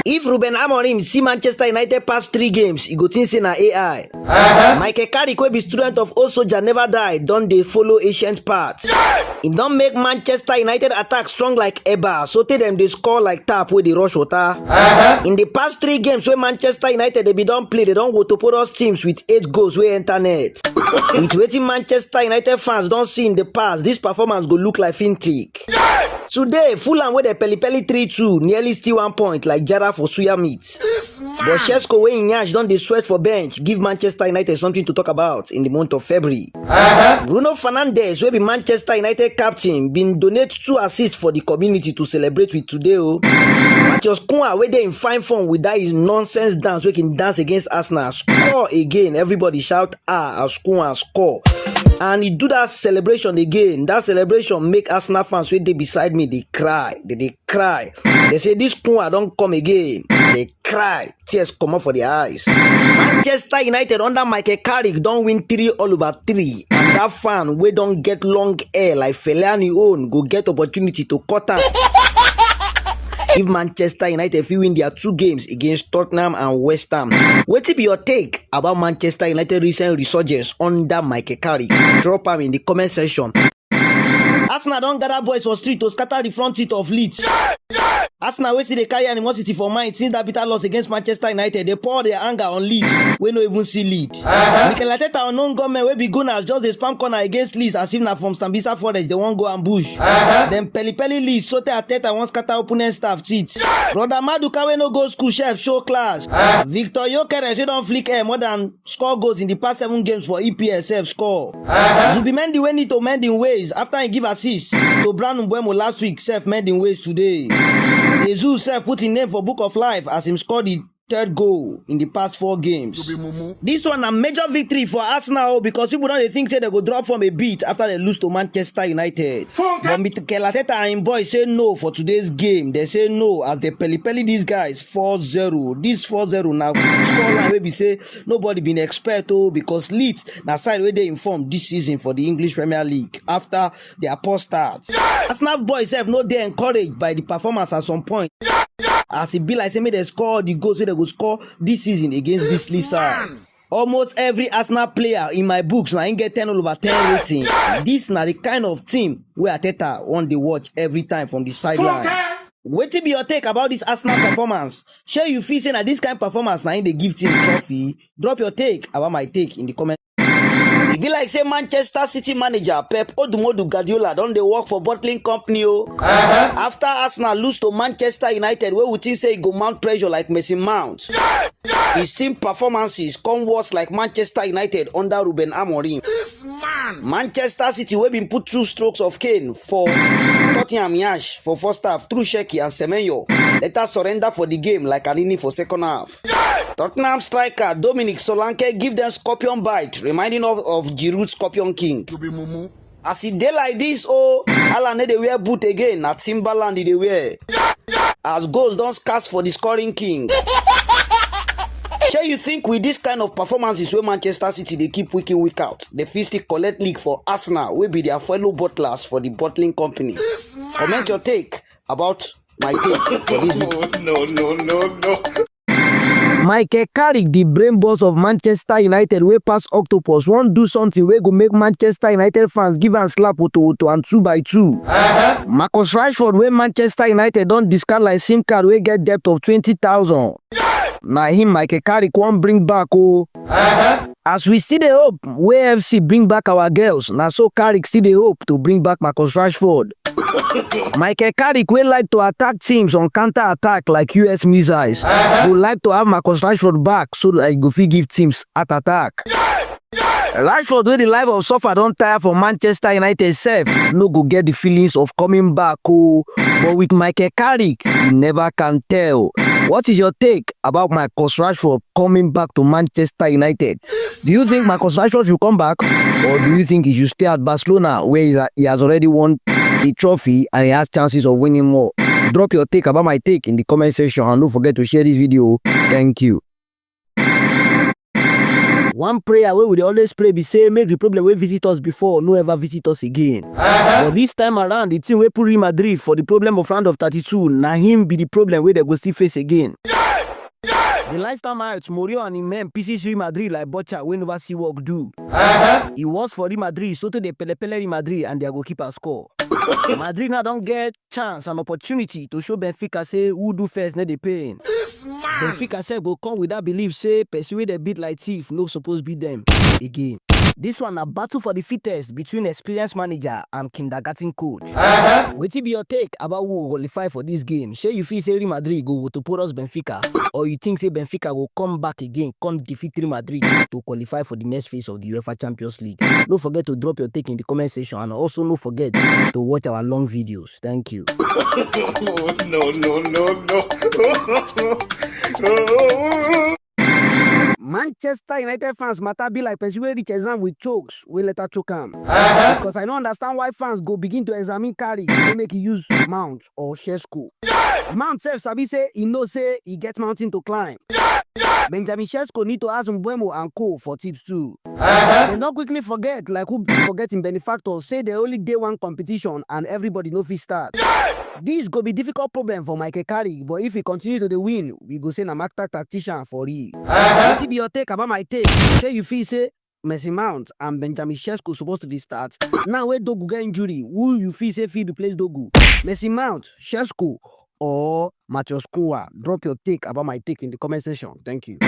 If Ruben Amorim see Manchester United pass 3 games, he go think say na AI. Michael Carrick, wey be student of Old Soldier Never Die, don dey follow ancient path. He don make Manchester United attack strong like Eba, so tey dem dey score like tap wey dey rush water. In the past 3 games wey Manchester United dey be don play, they don go to porous teams with 8 goals wey enter net. With wetin Manchester United fans don see in the past, this performance go look like fin trick. Today, Fulham wey dey peli 3-2 nearly steal 1 point like Jara for suya meat. But Shesko wey in yansh don dey sweat for bench give Manchester United something to talk about in the month of February. Bruno Fernandes wey be Manchester United captain bin donate 2 assists for the community to celebrate with today. Matheus Cunha wey dey in fine form with that his nonsense dance wey can dance against Arsenal score again. Everybody shout ah as Cunha score. And he do that celebration again. That celebration make Arsenal fans wey dey beside me dey cry. They cry. They say this Cunha don come again. They cry. Tears come out for their eyes. Manchester United under Michael Carrick don win 3-3. And that fan wey don get long hair like Fellaini own go get opportunity to cut am. If Manchester United fit win their 2 games against Tottenham and West Ham, wetin be your take about Manchester United recent resurgence under Michael Carrick? Drop am in the comment section. Arsenal don gather boys for street to scatter the front seat of Leeds. Arsenal wey still dey carry animosity for mind since that bitter loss against Manchester United, dey pour their anger on Leeds wey no even see lead. Mikel Arteta unknown gunmen wey be gunners just dey spam corner against Leeds as if na from Sambisa Forest they wan go ambush. Dem peli Leeds so tey Arteta wan scatter opponent staff teeth. Brother Maduka wey no go school chef show class. Victor Gyökeres wey don flick air more than score goals in the past 7 games for EPL sef score. Zubimendi wey need to mend in ways after he give assist to Brandon Mbeumo last week sef mend in ways today. Jesus sef put him name for Book of Life as him scored the 3rd goal in the past 4 games. This one a major victory for Arsenal because people don't think say they go drop from a beat after they lose to Manchester United. But Mikel Arteta and him boys say no for today's game. They say no as they peli these guys 4-0. This 4-0 now scoreline wey be say nobody been expect because Leeds na side wey they informed this season for the English Premier League after their poor start. Arsenal boys have no dey encouraged by the performance at some point. As it be like say make they score the goals wey they go score this season against this Leeds side. Almost every Arsenal player in my books na him get 10/10 rating. This na the kind of team where Arteta want to watch every time from the sidelines. Wetin be your take about this Arsenal performance? Shey you feel say na this kind of performance na him dey give team trophy? Drop your take about my take in the comment. E be like say Manchester City manager Pep Odumodu Guardiola don dey work for bottling company after Arsenal lose to Manchester United wey we think say e go mount pressure like Mason Mount. His team performances come worse like Manchester United under Ruben Amorim. Manchester City wey been put 2 strokes of cane for Tottenham Yash for first half through Sheki and Semenyo later surrender for the game like Anini for second half. Tottenham striker Dominic Solanke give them scorpion bite, reminding of Giroud Scorpion King. As he dey like this, Alan dey wear boot again, na Timberland dey wear. As goals don scarce for the scoring king. Shey you think with this kind of performances wey Manchester City dey keep week in week out, they fit still collect league for Arsenal wey be their fellow bottlers for the bottling company? Comment your take about my take for this video. No. Michael Carrick, the brain boss of Manchester United wey pass octopus, wan do something wey go make Manchester United fans give am slap woto and 2 by 2. Marcus Rashford wey Manchester United don discard like SIM card wey get depth of 20,000. Na him Michael Carrick wan bring back As we still dey hope wey FC bring back our girls, na so Carrick still dey hope to bring back Marcus Rashford. Michael Carrick wey like to attack teams on counter attack like US missiles would like to have Marcus Rashford back so that he go fit give teams at attack. Rashford wey the life of suffer don tire for Manchester United sef no go get the feelings of coming back but with Michael Carrick you never can tell. What is your take about Marcus Rashford coming back to Manchester United? Do you think Marcus Rashford should come back or do you think he should stay at Barcelona where he has already won a trophy and he has chances of winning more? Drop your take about my take in the comment section and don't forget to share this video. Thank you. One prayer wey we dey always pray be say make the problem wey visit us before no ever visit us again. But this time around, the team wey put Real Madrid for the problem of round of 32 na him be the problem wey they go still face again. The last time out, Mourinho and him men pieces Real Madrid like butcher wey never see work do. It was for Real Madrid, so to dey pele Real Madrid and their goalkeeper score. Madrid now don't get chance and opportunity to show Benfica say who do first no dey pain. Benfica said go come with that belief say person wey dey beat like thief no suppose beat them again. This one a battle for the fittest between experienced manager and kindergarten coach. Wetin be your take about who will qualify for this game? Shey you feel say Real Madrid go to put us Benfica, or you think say Benfica will come back again, come defeat Real Madrid to qualify for the next phase of the UEFA Champions League? Don't forget to drop your take in the comment section, and also don't forget to watch our long videos. Thank you. No. Manchester United fans matter be like person wey reach exam with chokes wey later choke am. Because I don't understand why fans go begin to examine carry say make he use mount or Sheshko. Mount sef sabi say he know say he get mountain to climb. Benjamin Sheshko need to ask Mbeumo and co for tips too. Dem don't quickly forget, like who forgetting benefactor say they only day one competition and everybody no fit start. This go be difficult problem for Michael Carey, but if he continue to the win, we go say na master tactician for real. Wetin be your take about my take? Say you feel say Messi Mount and Benjamin Sheshko supposed to start. Now where Dogu get injury, who you feel say fit replace Dogu? Messi Mount, Sheshko, or Matheus Cunha? Drop your take about my take in the comment section. Thank you.